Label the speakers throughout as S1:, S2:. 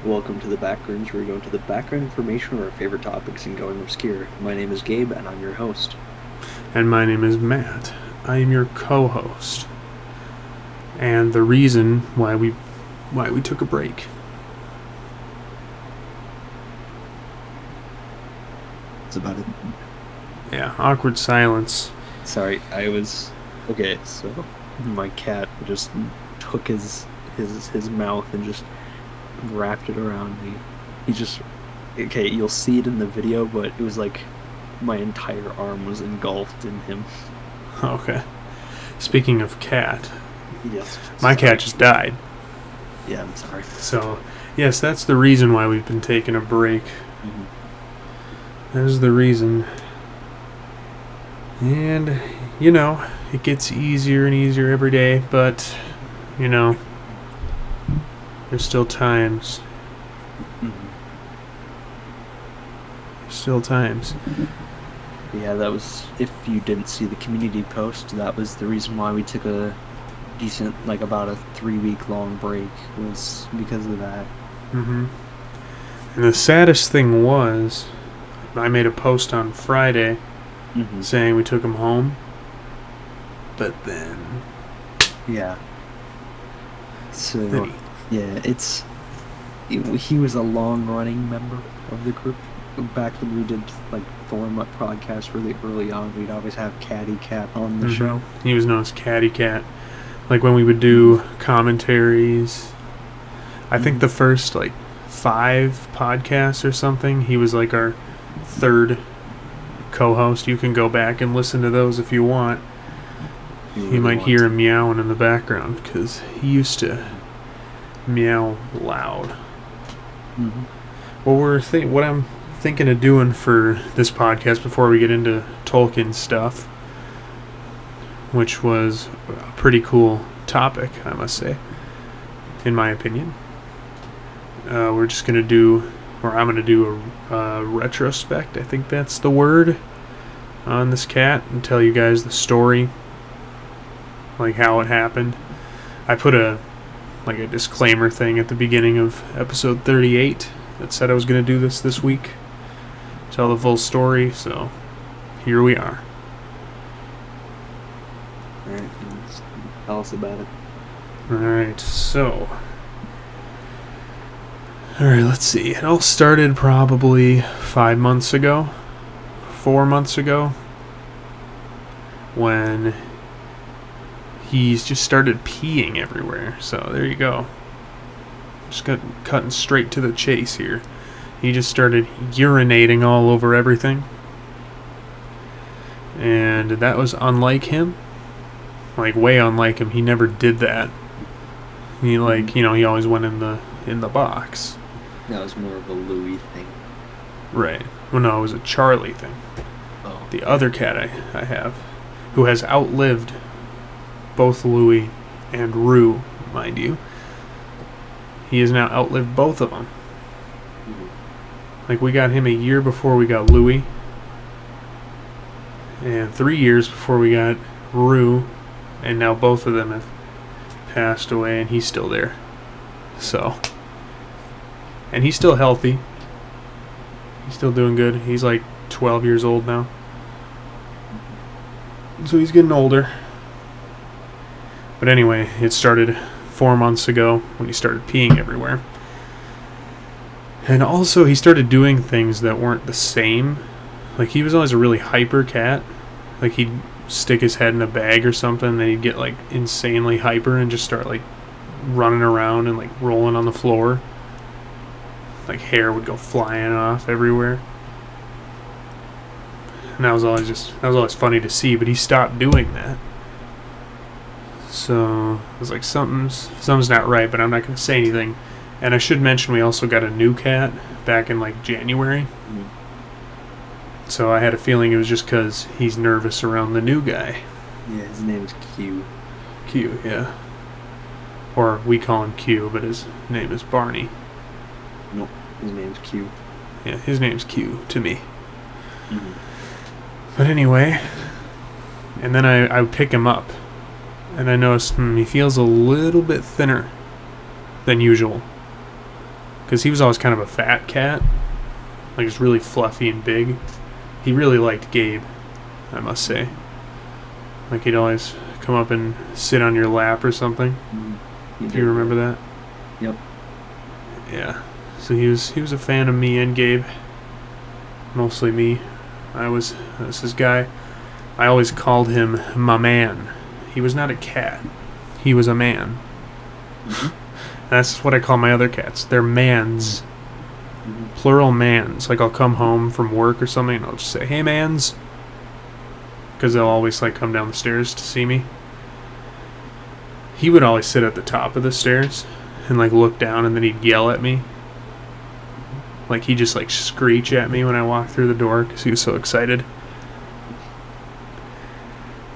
S1: Welcome to the Backrooms, where we go into the background information of our favorite topics and going obscure. My name is Gabe, and I'm your host.
S2: And my name is Matt. I am your co-host. And the reason why we took a break.
S1: That's about it.
S2: Yeah, awkward silence.
S1: Sorry, okay, so my cat just took his mouth and just wrapped it around me. Okay, you'll see it in the video, but it was like my entire arm was engulfed in him.
S2: Okay. Speaking of cat,
S1: Yes.
S2: my cat just died.
S1: Yeah, I'm sorry.
S2: So, yes, that's the reason why we've been taking a break. That is the reason. And, it gets easier and easier every day, but, there's still times. Still times.
S1: Yeah, that was, if you didn't see the community post, that was the reason why we took a decent, about a 3-week long break, was because of that.
S2: And the saddest thing was, I made a post on Friday saying we took him home, but then...
S1: Yeah. So, yeah, he was a long-running member of the group. Back when we did, Forum Up podcast really early on, we'd always have Catty Cat on the show.
S2: He was known as Catty Cat. Like when we would do commentaries, I think the first, 5 podcasts or something, he was our third co-host. You can go back and listen to those if you want. You might hear him meowing in the background, because he used to meow loud. What I'm thinking of doing for this podcast before we get into Tolkien stuff, which was a pretty cool topic, I must say, in my opinion. We're just going to do, or I'm going to do a retrospect, I think that's the word, on this cat, and tell you guys the story, how it happened. I put a disclaimer thing at the beginning of episode 38 that said I was going to do this week, tell the full story, so here we are.
S1: Alright, tell us about it.
S2: Alright, so... Alright, let's see. It all started probably 4 months ago, when he's just started peeing everywhere. So there you go. Just cutting straight to the chase here. He just started urinating all over everything. And that was unlike him. Way unlike him. He never did that. He he always went in the box.
S1: That was more of a Louis thing.
S2: Right. Well, no, it was a Charlie thing.
S1: Oh.
S2: The other cat I have, who has outlived both Louis and Rue, mind you. He has now outlived both of them. We got him a year before we got Louis, and 3 years before we got Rue, and now both of them have passed away, and he's still there. So, and he's still healthy. He's still doing good. He's 12 years old now. So he's getting older. But anyway, it started 4 months ago when he started peeing everywhere. And also he started doing things that weren't the same. He was always a really hyper cat. He'd stick his head in a bag or something, and then he'd get insanely hyper and just start running around and rolling on the floor. Hair would go flying off everywhere. And that was always funny to see, but he stopped doing that. So it was something's not right, but I'm not going to say anything. And I should mention we also got a new cat back in January. So I had a feeling it was just because he's nervous around the new guy.
S1: Yeah, his name is Q.
S2: Q, yeah. Or we call him Q, but his name is Barney.
S1: Nope, his name's Q.
S2: Yeah, his name's Q to me. But anyway, and then I pick him up, and I noticed he feels a little bit thinner than usual. because he was always kind of a fat cat, like just really fluffy and big. He really liked Gabe, I must say. Like he'd always come up and sit on your lap or something. If you remember that.
S1: Yep.
S2: Yeah. So he was a fan of me and Gabe. Mostly me. I was his guy. I always called him my man. He was not a cat. He was a man. That's what I call my other cats. They're mans. Plural mans. Like I'll come home from work or something and I'll just say, hey mans. Because they'll always like come down the stairs to see me. He would always sit at the top of the stairs and like look down, and then he'd yell at me. Like he'd just like screech at me when I walked through the door because he was so excited.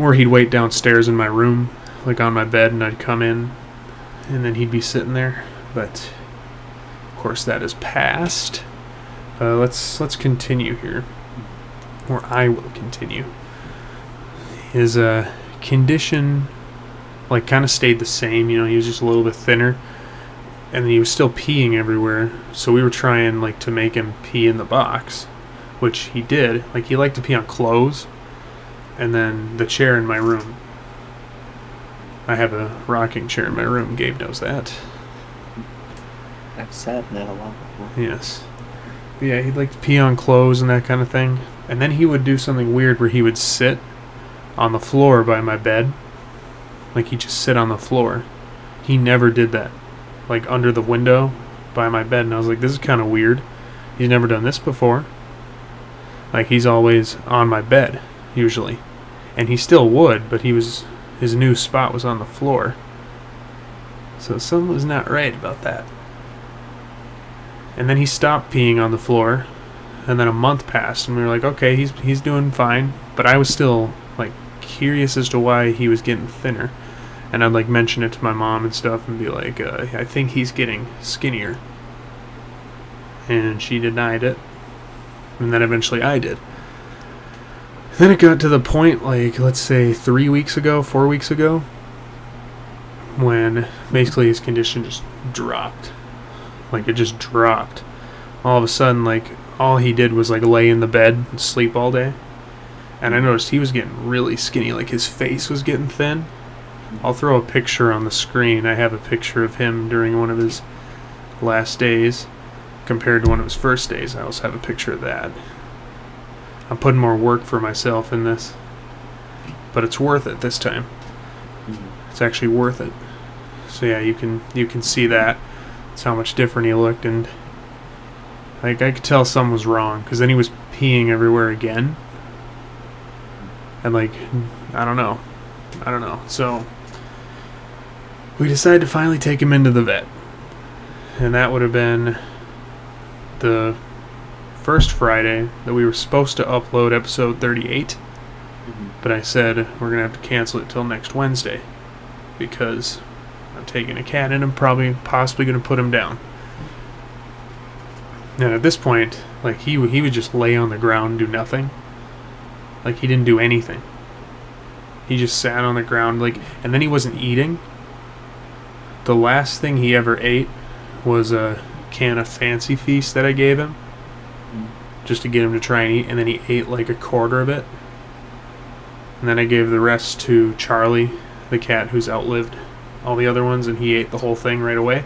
S2: Or he'd wait downstairs in my room, like on my bed, and I'd come in, and then he'd be sitting there. But of course that is past. Let's continue here, or I will continue. His condition like kind of stayed the same. You know, he was just a little bit thinner, and he was still peeing everywhere. So we were trying like to make him pee in the box, which he did. Like he liked to pee on clothes, and then the chair in my room. I have a rocking chair in my room. Gabe knows that.
S1: I've sat in that a lot before.
S2: Yes. But yeah, he'd like to pee on clothes and that kind of thing. And then he would do something weird where he would sit on the floor by my bed. Like he'd just sit on the floor. He never did that. Like under the window by my bed. And I was like, this is kind of weird. He's never done this before. Like he's always on my bed, usually. And he still would, but his new spot was on the floor. So something was not right about that. And then he stopped peeing on the floor. And then a month passed, and we were like, okay, he's doing fine. But I was still like curious as to why he was getting thinner. And I'd like mention it to my mom and stuff and be like, I think he's getting skinnier. And she denied it. And then eventually I did. Then it got to the point, like, let's say 4 weeks ago, when basically his condition just dropped. Like, it just dropped. All of a sudden, like, all he did was, like, lay in the bed and sleep all day. And I noticed he was getting really skinny. Like, his face was getting thin. I'll throw a picture on the screen. I have a picture of him during one of his last days compared to one of his first days. I also have a picture of that. I'm putting more work for myself in this, but it's worth it this time. It's actually worth it. So yeah, you can see that. It's how much different he looked, and like I could tell something was wrong, because then he was peeing everywhere again, and like I don't know. So we decided to finally take him into the vet, and that would have been the first Friday that we were supposed to upload episode 38. But I said we're going to have to cancel it till next Wednesday because I'm taking a cat in and possibly going to put him down. And at this point, like he would just lay on the ground and do nothing. Like he didn't do anything. He just sat on the ground, like, and then he wasn't eating. The last thing he ever ate was a can of Fancy Feast that I gave him, just to get him to try and eat, and then he ate like a quarter of it. And then I gave the rest to Charlie, the cat who's outlived all the other ones, and he ate the whole thing right away.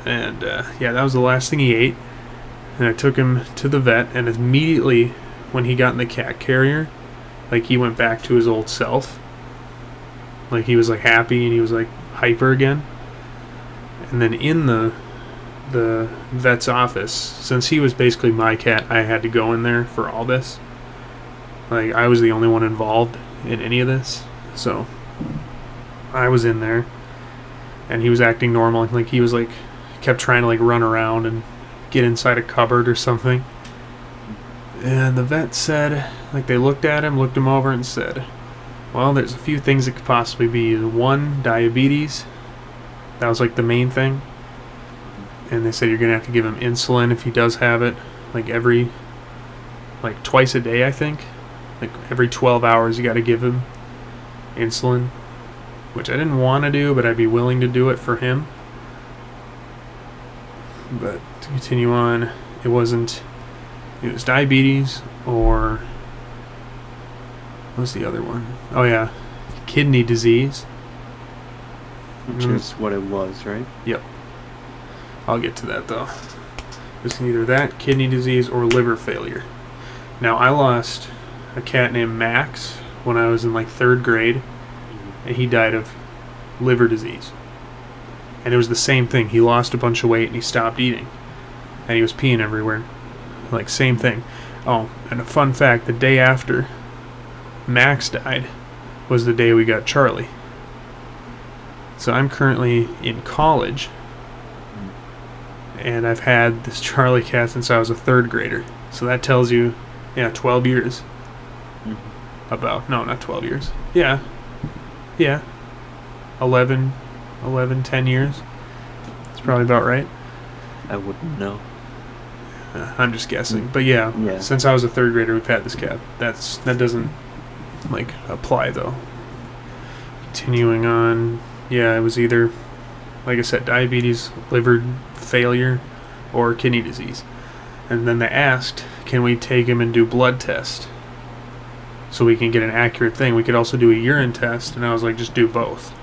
S2: And yeah, that was the last thing he ate. And I took him to the vet, and immediately when he got in the cat carrier, like he went back to his old self. Like he was like happy and he was like hyper again. And then in the vet's office, since he was basically my cat, I had to go in there for all this. Like I was the only one involved in any of this, so I was in there, and he was acting normal. Like he was like kept trying to like run around and get inside a cupboard or something. And the vet said, like they looked him over and said, well, there's a few things that could possibly be. One, diabetes. That was like the main thing. And they said you're going to have to give him insulin if he does have it. Like twice a day, I think. Like every 12 hours you got to give him insulin. Which I didn't want to do, but I'd be willing to do it for him. But to continue on, it was diabetes or what was the other one? Oh yeah, kidney disease.
S1: Which is what it was, right?
S2: Yep. I'll get to that though. It's either that, kidney disease, or liver failure. Now, I lost a cat named Max when I was in like 3rd grade, and he died of liver disease. And it was the same thing. He lost a bunch of weight and he stopped eating. And he was peeing everywhere. Like, same thing. Oh, and a fun fact, the day after Max died was the day we got Charlie. So I'm currently in college, and I've had this Charlie cat since I was a 3rd grader. So that tells you, 12 years. Mm-hmm. No, not 12 years. Yeah. 11, 10 years. It's probably about right.
S1: I wouldn't know.
S2: I'm just guessing. But yeah, since I was a 3rd grader, we've had this cat. That doesn't, apply, though. Continuing on, it was either, like I said, diabetes, liver failure, or kidney disease. And then they asked, can we take him and do blood test so we can get an accurate thing? We could also do a urine test, and I was like, just do both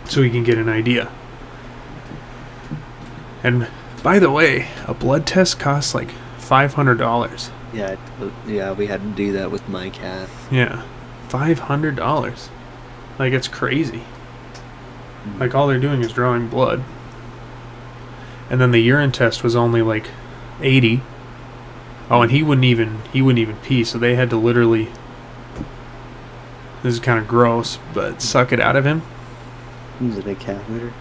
S2: so we can get an idea. And by the way, a blood test costs like $500.
S1: Yeah, we had to do that with my cat.
S2: Yeah, $500. Like, it's crazy. Like, all they're doing is drawing blood. And then the urine test was only like $80. Oh, and he wouldn't even pee, so they had to literally, this is kind of gross, but suck it out of him.
S1: Is it a cat litter?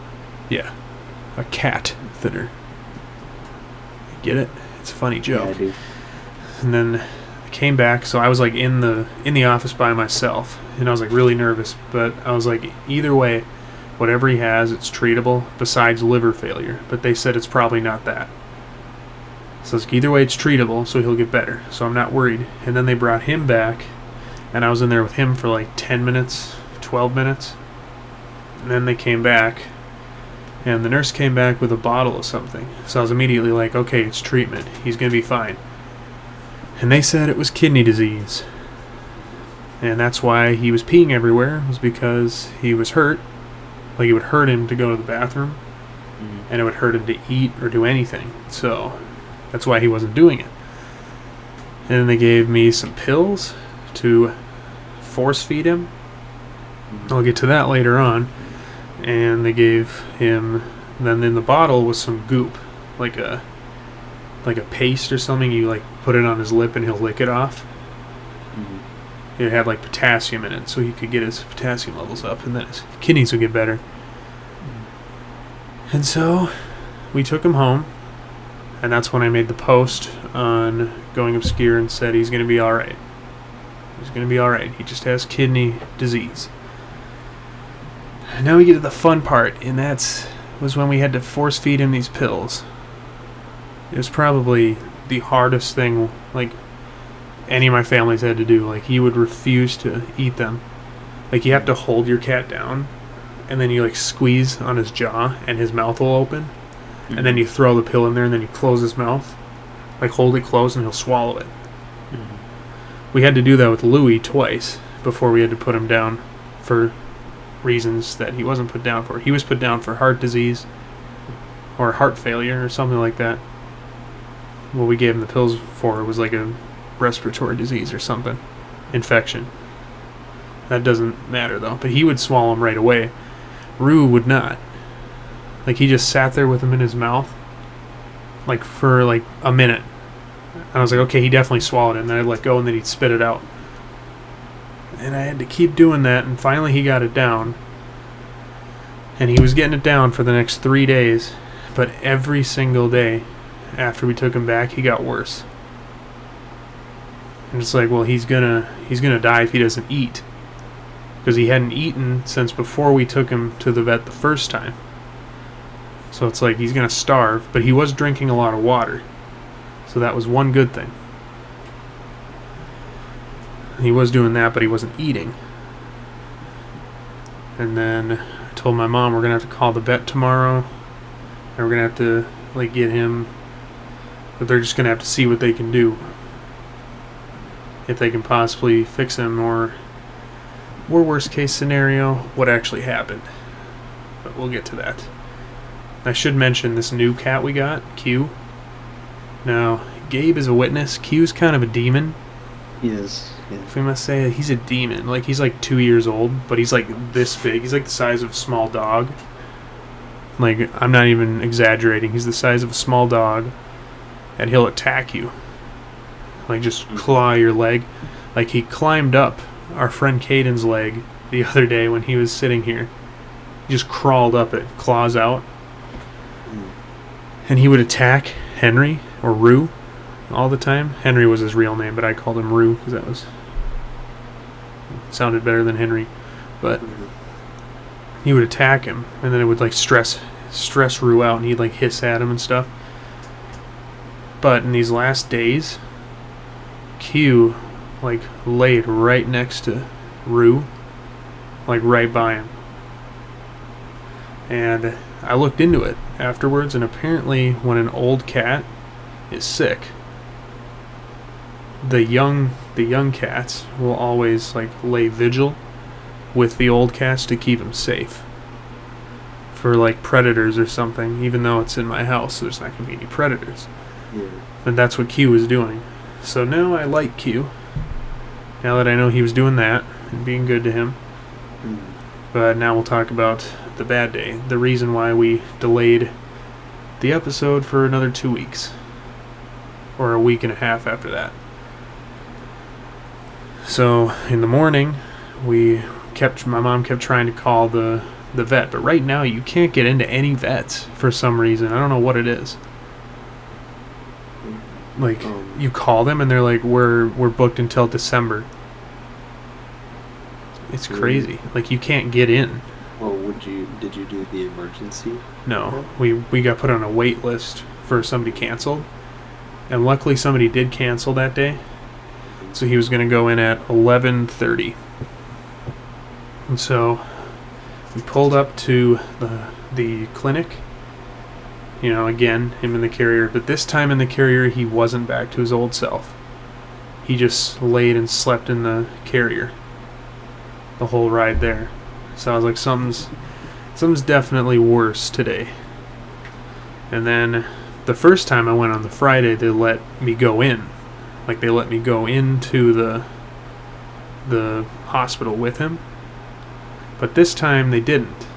S2: Yeah, a cat litter. Get it? It's a funny joke.
S1: Yeah, I do.
S2: And then I came back, so I was like in the office by myself, and I was like really nervous, but I was like, either way, whatever he has, it's treatable, besides liver failure. But they said it's probably not that. So it's either way, it's treatable, so he'll get better. So I'm not worried. And then they brought him back, and I was in there with him for like 10 minutes, 12 minutes. And then they came back, and the nurse came back with a bottle of something. So I was immediately like, okay, it's treatment. He's going to be fine. And they said it was kidney disease. And that's why he was peeing everywhere, was because he was hurt. Like, it would hurt him to go to the bathroom, and it would hurt him to eat or do anything. So that's why he wasn't doing it. And then they gave me some pills to force feed him. I'll get to that later on. And they gave him, then in the bottle was some goop, like a paste or something. You like put it on his lip and he'll lick it off. It had like potassium in it, so he could get his potassium levels up, and then his kidneys would get better. And so we took him home, and that's when I made the post on Going Obscure and said he's going to be alright. He's going to be alright. He just has kidney disease. And now we get to the fun part, and was when we had to force feed him these pills. It was probably the hardest thing, like, any of my families had to do. Like, he would refuse to eat them. Like, you have to hold your cat down, and then you like squeeze on his jaw, and his mouth will open, and then you throw the pill in there, and then you close his mouth, like hold it closed, and he'll swallow it. We had to do that with Louis twice before we had to put him down for reasons that he wasn't put down for. He was put down for heart disease or heart failure or something like that. What we gave him the pills for was like a respiratory disease or something, infection. That doesn't matter though, but he would swallow them right away. Rue would not. Like, he just sat there with them in his mouth like for like a minute. I was like, okay, he definitely swallowed it, and then I'd let go, and then he'd spit it out. And I had to keep doing that, and finally he got it down. And he was getting it down for the next 3 days, but every single day after we took him back, he got worse. And it's like, well, he's gonna die if he doesn't eat, because he hadn't eaten since before we took him to the vet the first time. So it's like he's gonna starve, but he was drinking a lot of water, so that was one good thing. He was doing that, but he wasn't eating. And then I told my mom we're gonna have to call the vet tomorrow, and we're gonna have to like get him, but they're just gonna have to see what they can do, if they can possibly fix him, or worst case scenario, what actually happened. But we'll get to that. I should mention this new cat we got, Q. Now, Gabe is a witness. Q's kind of a demon.
S1: He is. Yeah.
S2: If we must say, he's a demon. Like, he's like 2 years old, but he's like this big. He's like the size of a small dog. Like, I'm not even exaggerating. He's the size of a small dog, and he'll attack you. Like, just claw your leg. Like, he climbed up our friend Caden's leg the other day when he was sitting here. He just crawled up it, claws out. And he would attack Henry, or Rue, all the time. Henry was his real name, but I called him Rue because that sounded better than Henry. But he would attack him, and then it would like stress Rue out, and he'd like hiss at him and stuff. But in these last days, Q like laid right next to Rue, like right by him. And I looked into it afterwards, and apparently when an old cat is sick, the young cats will always like lay vigil with the old cats to keep them safe for like predators or something, even though it's in my house, so there's not going to be any predators.
S1: Yeah.
S2: And that's what Q was doing. So now I like Q, now that I know he was doing that and being good to him. But now we'll talk about the bad day, the reason why we delayed the episode for another 2 weeks, or a week and a half after that. So in the morning, my mom kept trying to call the vet, but right now you can't get into any vets for some reason. I don't know what it is. Like, you call them and they're like, we're booked until December. It's crazy. Like, you can't get in.
S1: Well, did you do the emergency?
S2: No, we got put on a wait list for somebody canceled, and luckily somebody did cancel that day, so he was going to go in at 11:30. And so we pulled up to the clinic. You know, again, him in the carrier, but this time in the carrier he wasn't back to his old self. He just laid and slept in the carrier the whole ride there. So I was like, something's definitely worse today. And then the first time I went on the Friday, they let me go in. Like, they let me go into the hospital with him. But this time they didn't.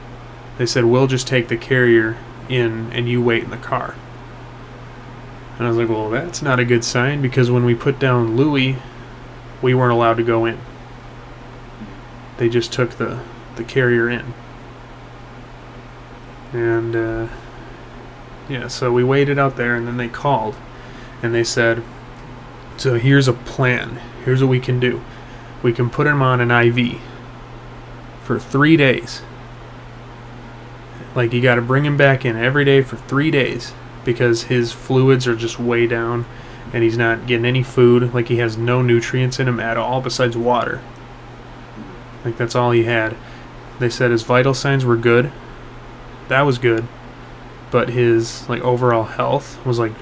S2: They said, we'll just take the carrier in and you wait in the car. And I was like, well, that's not a good sign, because when we put down Louie, we weren't allowed to go in. They just took the carrier in. And yeah, so we waited out there, and then they called and they said, so here's a plan, here's what we can do. We can put him on an IV for 3 days. Like, you got to bring him back in every day for 3 days, because his fluids are just way down and he's not getting any food. Like, he has no nutrients in him at all besides water. Like, that's all he had. They said his vital signs were good. That was good. But his, like, overall health was, like,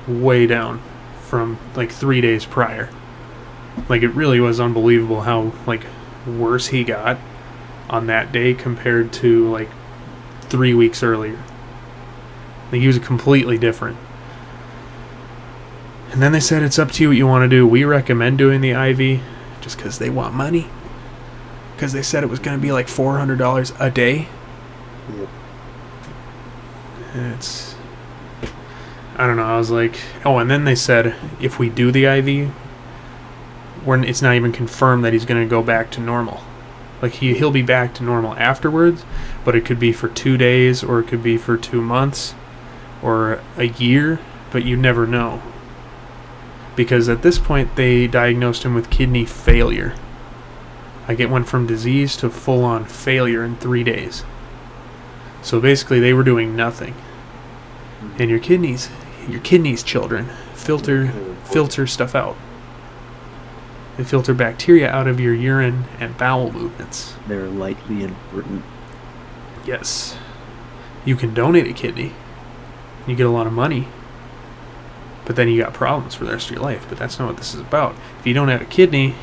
S2: way down from, like, 3 days prior. Like, it really was unbelievable how, like, worse he got on that day compared to, like, 3 weeks earlier. Like, he was completely different. And then they said, it's up to you what you want to do. We recommend doing the IV just because they want money. Because they said it was going to be like $400 a day.
S1: Yep.
S2: And it's, I don't know, I was like, oh, and then they said, if we do the IV, it's not even confirmed that he's going to go back to normal. Like, he'll be back to normal afterwards, but it could be for 2 days, or it could be for 2 months, or a year, but you never know. Because at this point, they diagnosed him with kidney failure. Like, it went from disease to full-on failure in 3 days. So basically, they were doing nothing. And your kidneys, children, filter stuff out. They filter bacteria out of your urine and bowel movements.
S1: They're likely important.
S2: Yes. You can donate a kidney. You get a lot of money. But then you got problems for the rest of your life. But that's not what this is about. If you don't have a kidney,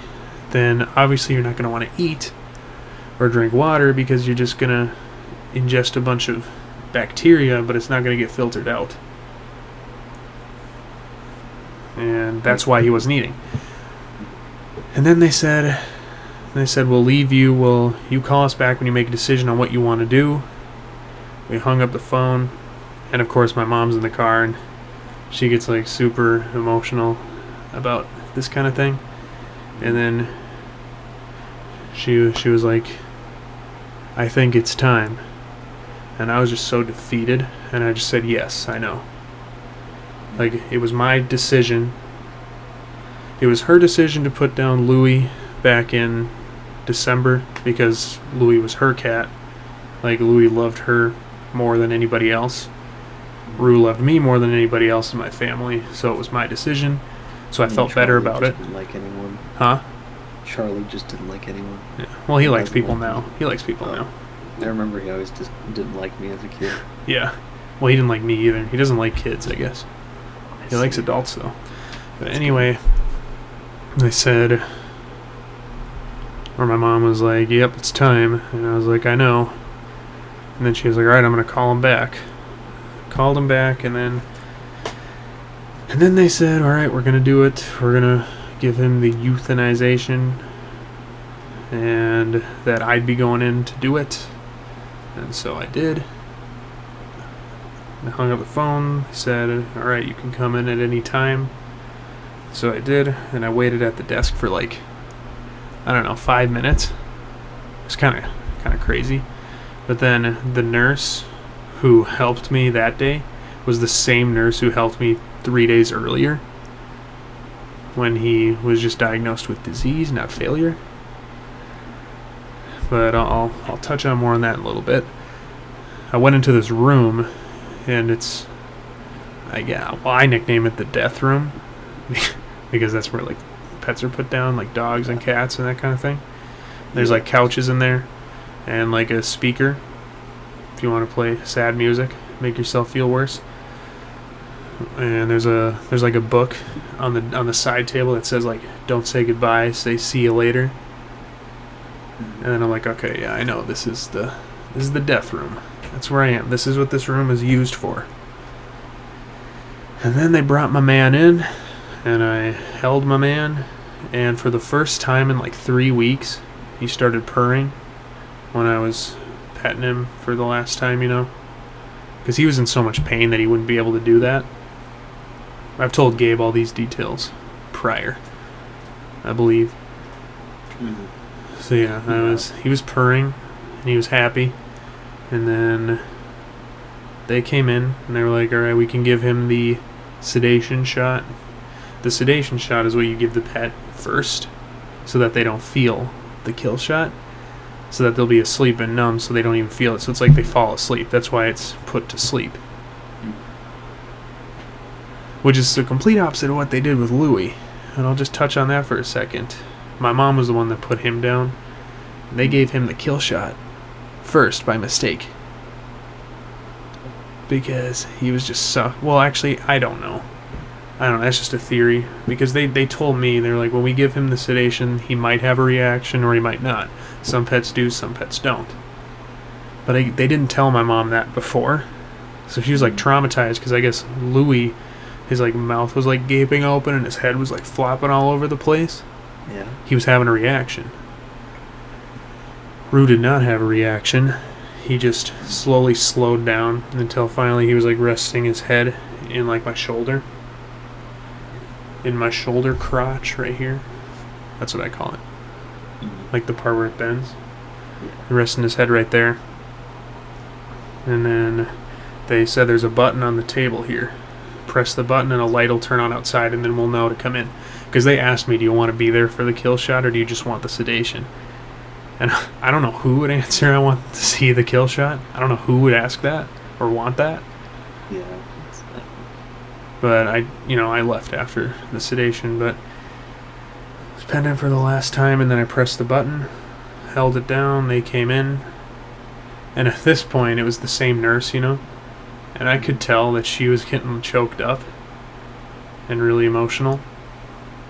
S2: then obviously you're not going to want to eat or drink water because you're just going to ingest a bunch of bacteria, but it's not going to get filtered out. And that's why he wasn't eating. And then they said, we'll leave you. You call us back when you make a decision on what you want to do. We hung up the phone. And of course my mom's in the car, and she gets like super emotional about this kind of thing. And then she was like, I think it's time. And I was just so defeated, and I just said, yes, I know. Like, it was my decision. It was her decision to put down Louie back in December because Louie was her cat. Like, Louie loved her more than anybody else. Rue loved me more than anybody else in my family, so it was my decision. So I felt better about it.
S1: Didn't like anyone.
S2: Huh?
S1: Charlie just didn't like anyone.
S2: Yeah. Well, he likes people now. He likes people now.
S1: I remember he always just didn't like me as a kid.
S2: Yeah. Well, he didn't like me either. He doesn't like kids, I guess. He likes adults, though. But anyway, they said, or my mom was like, yep, it's time. And I was like, I know. And then she was like, all right, I'm going to call him back. Called him back, and then they said, all right, we're going to do it. We're going to give him the euthanization, and that I'd be going in to do it. And so I did. I hung up the phone, said, all right, you can come in at any time. So I did, and I waited at the desk for like, I don't know, 5 minutes. It was kind of crazy. But then the nurse who helped me that day was the same nurse who helped me 3 days earlier when he was just diagnosed with disease, not failure. But I'll touch on more on that in a little bit. I went into this room, and I nickname it the death room because that's where like pets are put down, like dogs and cats and that kind of thing. There's like couches in there and like a speaker if you want to play sad music, make yourself feel worse. And there's like a book on the side table that says like, don't say goodbye, say see you later. And then I'm like, okay, yeah, I know this is the death room. That's where I am. This is what this room is used for. And then they brought my man in, and I held my man, and for the first time in like 3 weeks, he started purring when I was petting him for the last time, because he was in so much pain that he wouldn't be able to do that. I've told Gabe all these details prior, I believe.
S1: Mm-hmm.
S2: So yeah, he was purring, and he was happy, and then they came in, and they were like, all right, we can give him the sedation shot. The sedation shot is what you give the pet first, so that they don't feel the kill shot, so that they'll be asleep and numb, so they don't even feel it. So it's like they fall asleep. That's why it's put to sleep. Which is the complete opposite of what they did with Louie. And I'll just touch on that for a second. My mom was the one that put him down. They gave him the kill shot first by mistake. Because he was just so... Well, actually, I don't know. That's just a theory. Because they told me, they were like, when we give him the sedation, he might have a reaction or he might not. Some pets do, some pets don't. But they didn't tell my mom that before. So she was like traumatized because I guess Louie, his like mouth was like gaping open and his head was like flopping all over the place.
S1: Yeah.
S2: He was having a reaction. Rue did not have a reaction. He just slowly slowed down until finally he was like resting his head in like my shoulder. In my shoulder crotch right here. That's what I call it. Like the part where it bends. Resting his head right there. And then they said there's a button on the table here. Press the button and a light will turn on outside and then we'll know to come in. Because they asked me, do you want to be there for the kill shot or do you just want the sedation? And I don't know who would answer, I want to see the kill shot. I don't know who would ask that or want that.
S1: Yeah.
S2: But I left after the sedation, but I was pending for the last time, and then I pressed the button, held it down, they came in, and at this point it was the same nurse, and I could tell that she was getting choked up and really emotional.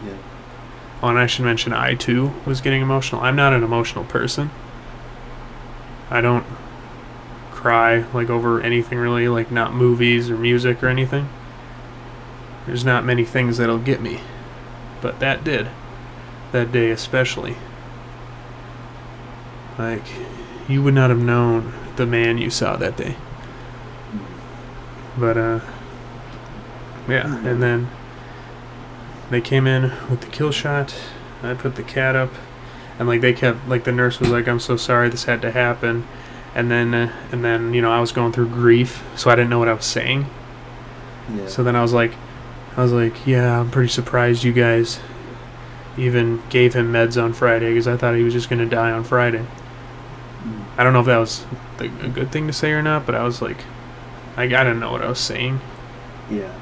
S1: Yeah.
S2: Oh, and I should mention I too was getting emotional. I'm not an emotional person. I don't cry like over anything really, like not movies or music or anything. There's not many things that'll get me, but that did. That day especially. Like, you would not have known the man you saw that day. But yeah, and then they came in with the kill shot. I put the cat up, and like they kept, like the nurse was like, "I'm so sorry this had to happen," and then you know, I was going through grief, so I didn't know what I was saying.
S1: Yeah.
S2: So then I was like, yeah, I'm pretty surprised you guys even gave him meds on Friday, because I thought he was just gonna die on Friday. I don't know if that was a good thing to say or not, but I was like, I didn't know what I was saying.
S1: Yeah.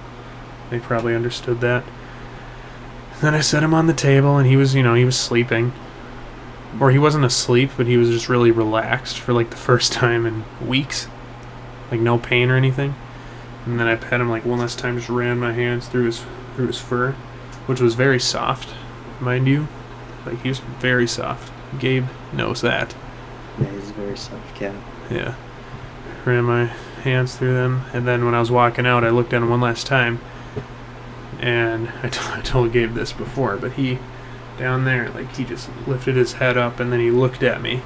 S2: They probably understood that. Then I set him on the table, and he was, you know, he was sleeping. Or he wasn't asleep, but he was just really relaxed for like the first time in weeks. Like no pain or anything. And then I pet him like one last time, just ran my hands through his fur, which was very soft, mind you. Like, he was very soft. Gabe knows that.
S1: Yeah, he's a very soft cat.
S2: Yeah. Ran my hands through them, and then when I was walking out, I looked at him one last time, and I told Gabe this before, but he, down there, like, he just lifted his head up, and then he looked at me.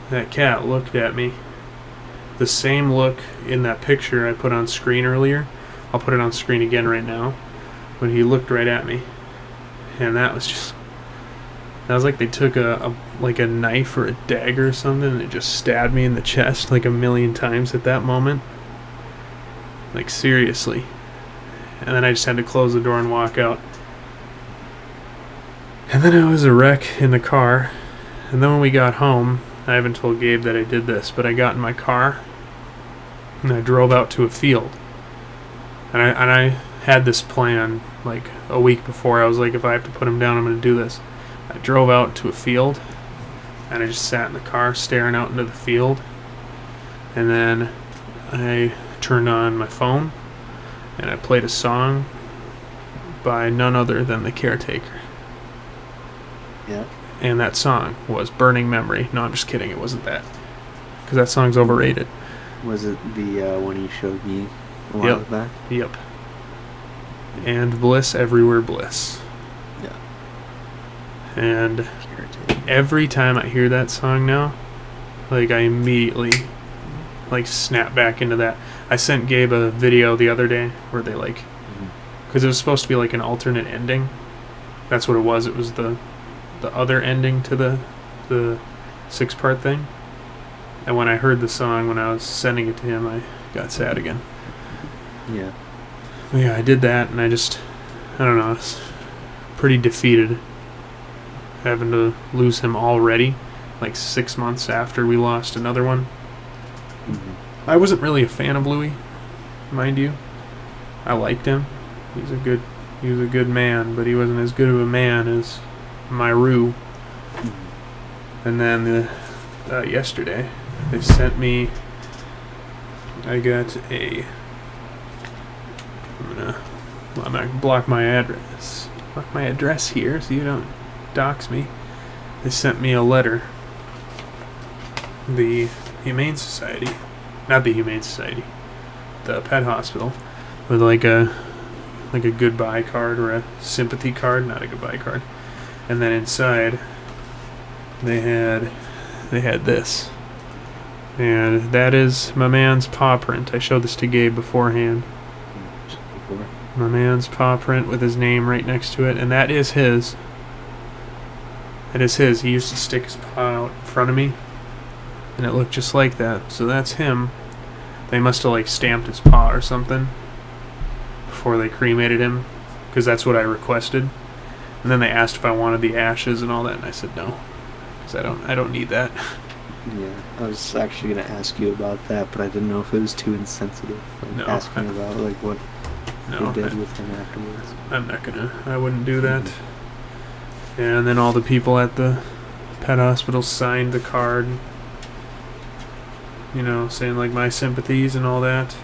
S2: That cat looked at me. The same look in that picture I put on screen earlier. I'll put it on screen again right now. But he looked right at me, and that was like they took a knife or a dagger or something, and it just stabbed me in the chest like a million times at that moment. Like, seriously. And then I just had to close the door and walk out. And then I was a wreck in the car. And then when we got home, I haven't told Gabe that I did this, but I got in my car and I drove out to a field. And I had this plan like a week before. I was like, if I have to put him down, I'm going to do this. I drove out to a field, and I just sat in the car staring out into the field. And then I turned on my phone, and I played a song by none other than The Caretaker.
S1: Yeah.
S2: And that song was Burning Memory. No, I'm just kidding. It wasn't that. Because that song's overrated.
S1: Was it the one you showed me a while back?
S2: Yep. And Bliss Everywhere Bliss.
S1: Yeah.
S2: And every time I hear that song now, like, I immediately like snap back into that. I sent Gabe a video the other day where they like, because it was supposed to be like an alternate ending. That's what it was. It was the other ending to the 6-part thing. And when I heard the song, when I was sending it to him, I got sad again.
S1: Yeah.
S2: But yeah, I did that, and I don't know, I was pretty defeated having to lose him already, like 6 months after we lost another one.
S1: Mm-hmm.
S2: I wasn't really a fan of Louis, mind you. I liked him. He was a good man, but he wasn't as good of a man as Myru. And then yesterday they sent me, I'm gonna block my address here so you don't dox me. They sent me a letter. The Humane Society, not the Humane Society, the pet hospital, with like a goodbye card or a sympathy card, not a goodbye card. And then inside they had this. And that is my man's paw print. I showed this to Gabe beforehand. My man's paw print with his name right next to it, and that is his. It is his. He used to stick his paw out in front of me, and it looked just like that. So that's him. They must have like stamped his paw or something before they cremated him, because that's what I requested. And then they asked if I wanted the ashes and all that, and I said no, because I don't need that.
S1: Yeah, I was actually gonna ask you about that, but I didn't know if it was too insensitive. Like, asking about like what they did with him afterwards.
S2: I wouldn't do that. And then all the people at the pet hospital signed the card. saying like my sympathies and all that.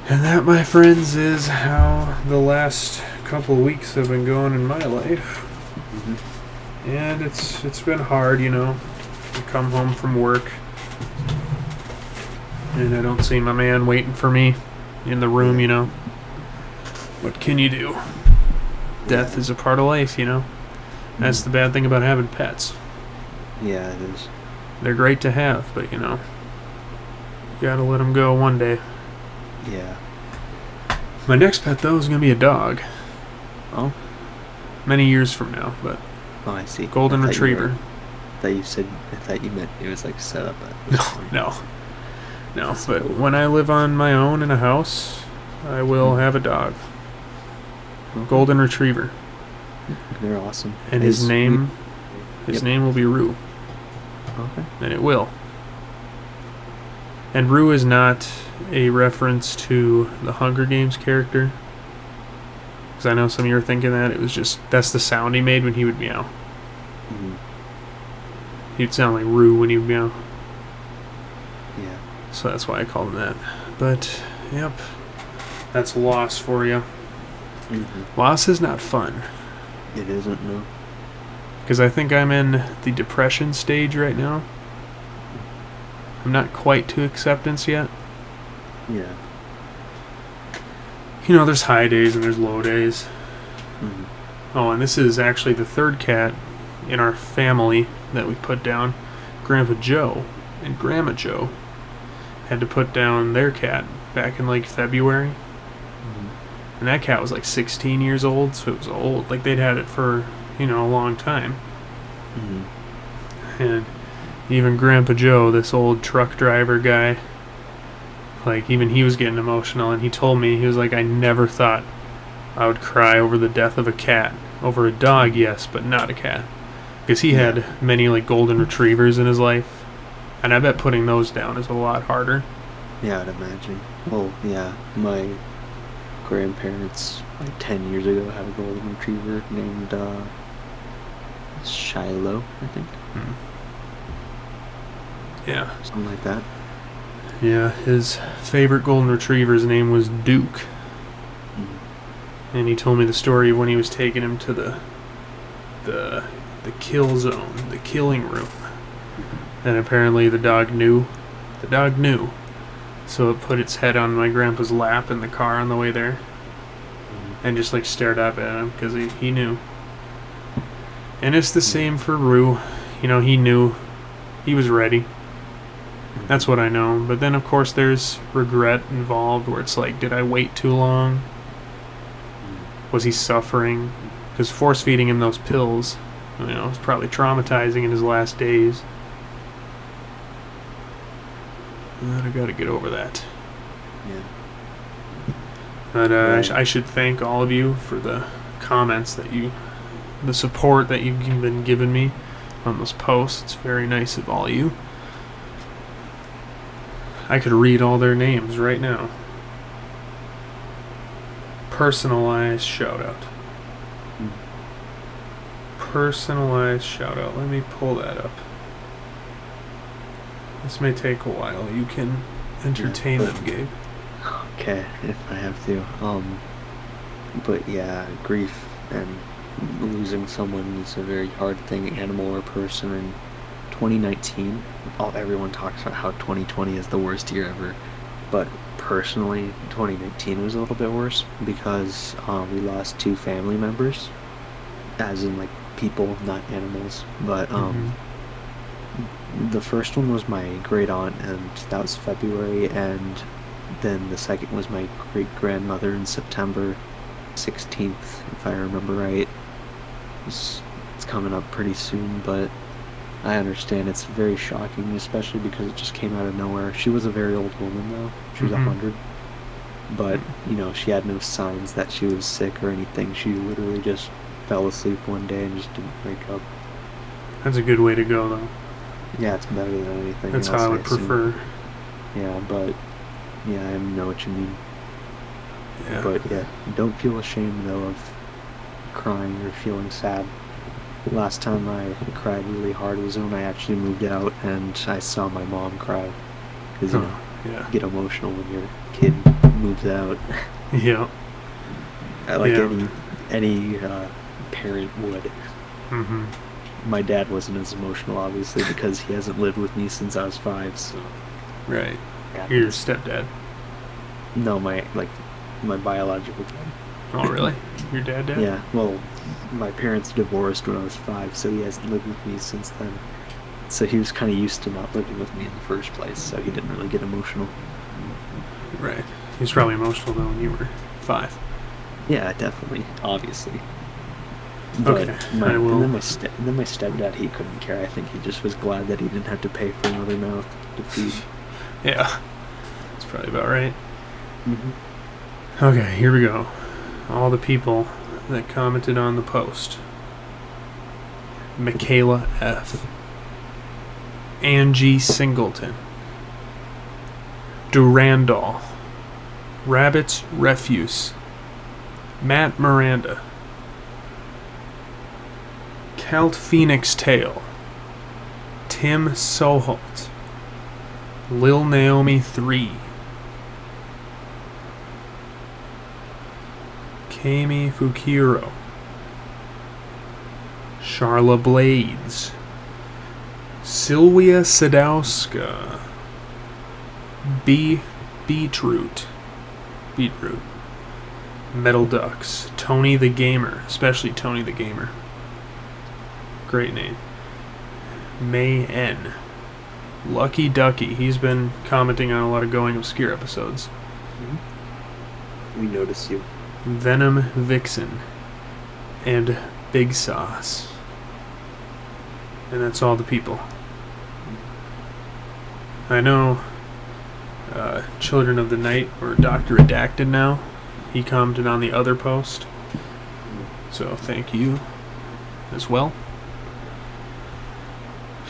S2: And that, my friends, is how the last couple of weeks have been going in my life.
S1: Mm-hmm.
S2: And it's been hard, I come home from work and I don't see my man waiting for me in the room, What can you do? Death is a part of life, That's the bad thing about having pets.
S1: Yeah, it is.
S2: They're great to have, but, you gotta let them go one day.
S1: Yeah.
S2: My next pet, though, is going to be a dog.
S1: Oh?
S2: Many years from now, but...
S1: Oh, I see.
S2: Golden Retriever.
S1: I thought you meant it was like set up.
S2: No. But when I live on my own in a house, I will have a dog.
S1: Okay.
S2: Golden Retriever.
S1: They're awesome.
S2: And his name will be Rue.
S1: Okay.
S2: And it will. And Rue is not a reference to the Hunger Games character. Because I know some of you are thinking that. It was just, that's the sound he made when he would meow.
S1: Mm-hmm.
S2: He'd sound like Rue when he would meow.
S1: Yeah.
S2: So that's why I called him that. But, yep. That's loss for you.
S1: Mm-hmm.
S2: Loss is not fun.
S1: It isn't, no.
S2: Because I think I'm in the depression stage right now. I'm not quite to acceptance yet.
S1: Yeah.
S2: There's high days and there's low days.
S1: Mm-hmm.
S2: Oh, and this is actually the third cat in our family that we put down. Grandpa Joe and Grandma Joe had to put down their cat back in like February.
S1: Mm-hmm.
S2: And that cat was like 16 years old, so it was old. Like they'd had it for, a long time.
S1: Mm-hmm.
S2: And even Grandpa Joe, this old truck driver guy, like even he was getting emotional, and he told me, he was like, I never thought I would cry over the death of a cat. Over a dog, yes, but not a cat. Because he had many like golden retrievers in his life, and I bet putting those down is a lot harder.
S1: Yeah, I'd imagine. Well, yeah, my grandparents like 10 years ago had a golden retriever named Shiloh, I think.
S2: Yeah.
S1: Something like that.
S2: Yeah, his favorite golden retriever's name was Duke.
S1: Mm-hmm.
S2: And he told me the story of when he was taking him to the kill zone, the killing room. And apparently the dog knew. The dog knew. So it put its head on my grandpa's lap in the car on the way there.
S1: Mm-hmm.
S2: And just like stared up at him because he knew. And it's the same for Rue. He knew. He was ready. That's what I know. But then, of course, there's regret involved where it's like, did I wait too long? Was he suffering? Because force-feeding him those pills, was probably traumatizing in his last days. And I gotta get over that.
S1: Yeah.
S2: But
S1: Right.
S2: I should thank all of you for the comments the support that you've been giving me on those posts. It's very nice of all of you. I could read all their names right now. Personalized shout out. Personalized shout out. Let me pull that up. This may take a while. You can entertain them, Gabe.
S1: Okay, if I have to. But yeah, grief and losing someone is a very hard thing, animal or person. And 2019, everyone talks about how 2020 is the worst year ever, but personally 2019 was a little bit worse because we lost 2 family members, as in like people, not animals. But the first one was my great aunt, and that was February, and then the second was my great grandmother in September 16th, if I remember right. It's coming up pretty soon, but I understand it's very shocking, especially because it just came out of nowhere. She was a very old woman, though. She was 100. But, she had no signs that she was sick or anything. She literally just fell asleep one day and just didn't wake up.
S2: That's a good way to go, though.
S1: Yeah, it's better than anything
S2: That's
S1: else,
S2: how I would prefer.
S1: Yeah, but, yeah, I know what you mean.
S2: Yeah.
S1: But, yeah, don't feel ashamed, though, of crying or feeling sad. last time I cried really hard was when I actually moved out and I saw my mom cry. Because,
S2: Oh, yeah.
S1: you get emotional when your kid moves out.
S2: Yeah.
S1: Like
S2: Yeah.
S1: any parent would.
S2: Mm-hmm.
S1: My dad wasn't as emotional, obviously, because he hasn't lived with me since I was 5, so...
S2: Right.
S1: Yeah.
S2: You're your stepdad.
S1: No, my biological dad.
S2: Oh, really? Your dad?
S1: Yeah, well, my parents divorced when I was 5, so he hasn't lived with me since then. So he was kind of used to not living with me in the first place, so he didn't really get emotional.
S2: Right. He was probably emotional, though, when you were 5.
S1: Yeah, definitely, obviously. But
S2: Okay, I will.
S1: And then my stepdad, he couldn't care. I think he just was glad that he didn't have to pay for another mouth to feed.
S2: Yeah. That's probably about right.
S1: Mm-hmm.
S2: Okay, here we go. All the people that commented on the post. Michaela F. Angie Singleton. Durandal. Rabbit's Refuse. Matt Miranda. Celt Phoenix Tail. Tim Soholt. Lil Naomi 3. Kami Fukiro. Charla Blades. Sylvia Sadowska. Beetroot. Metal Ducks. Tony the Gamer. Especially Tony the Gamer. Great name. May N. Lucky Ducky. He's been commenting on a lot of Going Obscure episodes.
S1: Mm-hmm. We notice you.
S2: Venom Vixen. And Big Sauce. And that's all the people. I know Children of the Night, or Dr. Redacted now. He commented on the other post. So thank you as well.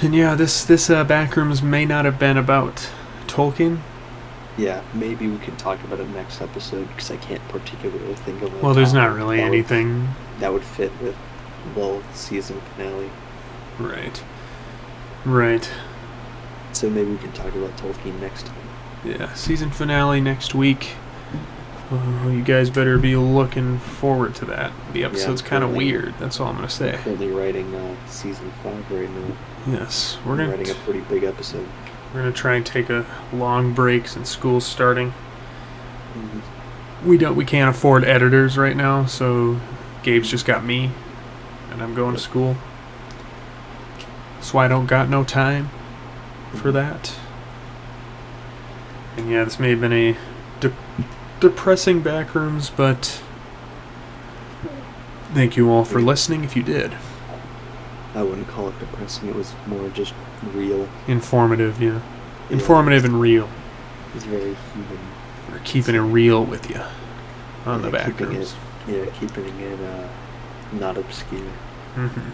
S2: And yeah, this Backrooms may not have been about Tolkien.
S1: Yeah, maybe we could talk about it next episode, because I can't particularly think of it.
S2: Well, there's not really anything
S1: that would fit with, well, the season finale.
S2: Right.
S1: So maybe we can talk about Tolkien next time.
S2: Yeah, season finale next week. You guys better be looking forward to that. The episode's kind of weird, that's all I'm going to say.
S1: I'm currently writing season 5 right now.
S2: Yes,
S1: we're writing a pretty big episode.
S2: We're going to try and take a long break since school's starting.
S1: Mm-hmm.
S2: We can't afford editors right now, so Gabe's just got me, and I'm going to school. So I don't got no time for that. And yeah, this may have been a depressing Backrooms, but thank you all for listening if you did.
S1: I wouldn't call it depressing, it was more just real.
S2: Informative, yeah. Informative and real.
S1: It's very human.
S2: We're keeping it real with you on the Backrooms.
S1: Keeping it not obscure.
S2: Mm-hmm.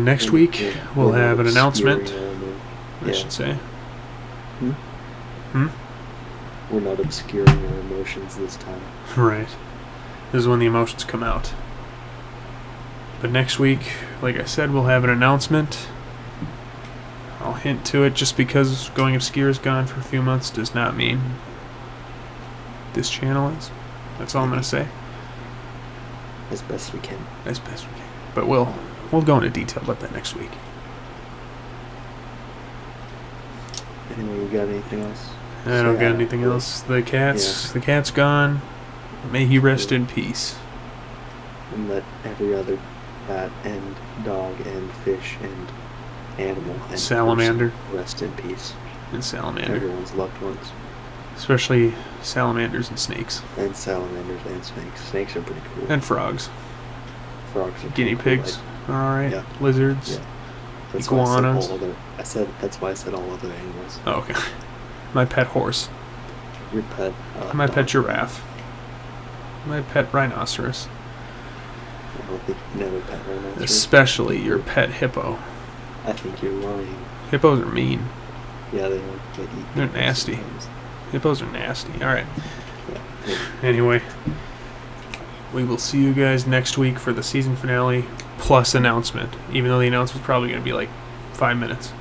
S2: Next week, we'll have an announcement, I should say.
S1: We're not obscuring our emotions this time.
S2: Right. This is when the emotions come out. But next week, like I said, we'll have an announcement. I'll hint to it. Just because Going Obscure is gone for a few months does not mean this channel is. That's all I'm going to say.
S1: As best we can.
S2: But we'll go into detail about that next week.
S1: Anyway, you got anything else?
S2: I don't got anything else. The cat's gone. May he rest in peace.
S1: And let every other cat and dog and fish and animal and
S2: salamander
S1: rest in peace.
S2: And salamander.
S1: Everyone's loved ones.
S2: Especially salamanders and snakes.
S1: And salamanders and snakes. Snakes are pretty cool.
S2: And frogs.
S1: Frogs are
S2: guinea pigs.
S1: Cool.
S2: Alright.
S1: Yeah.
S2: Lizards.
S1: Yeah. That's
S2: iguanas.
S1: That's why I said all other animals.
S2: Oh, okay. My pet horse.
S1: Your pet.
S2: My pet giraffe. My pet rhinoceros.
S1: I don't think you never pet rhinoceros.
S2: Especially your pet hippo.
S1: I think you're lying.
S2: Hippos are mean.
S1: Yeah, they are.
S2: They're nasty. Sometimes. Hippos are nasty. Alright.
S1: Yeah.
S2: Anyway. we will see you guys next week for the season finale plus announcement, even though the announcement's probably going to be like 5 minutes.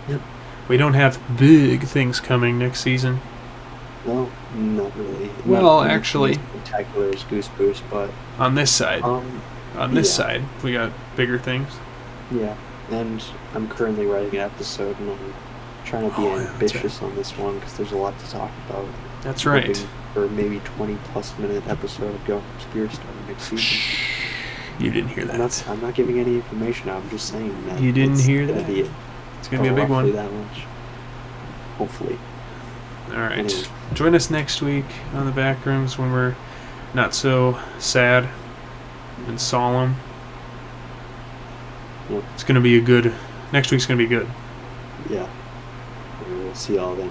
S1: Yep.
S2: We don't have big things coming next season.
S1: No, not really.
S2: Well,
S1: not
S2: actually,
S1: as spectacular as Goose Boost, but
S2: on this side, side, we got bigger things.
S1: Yeah, and I'm currently writing an episode, and I'm trying to be ambitious on this one because there's a lot to talk about.
S2: That's right.
S1: For maybe 20+ minute episode of Go Obscure starting next season.
S2: You didn't hear that.
S1: I'm not giving any information out. I'm just saying that.
S2: You didn't hear that. It's gonna be a big one.
S1: That much. Hopefully.
S2: All right.
S1: Anyway.
S2: Join us next week on the Backrooms when we're not so sad and solemn.
S1: Yep.
S2: It's gonna be a good. Next week's gonna be good.
S1: Yeah. We'll see y'all then.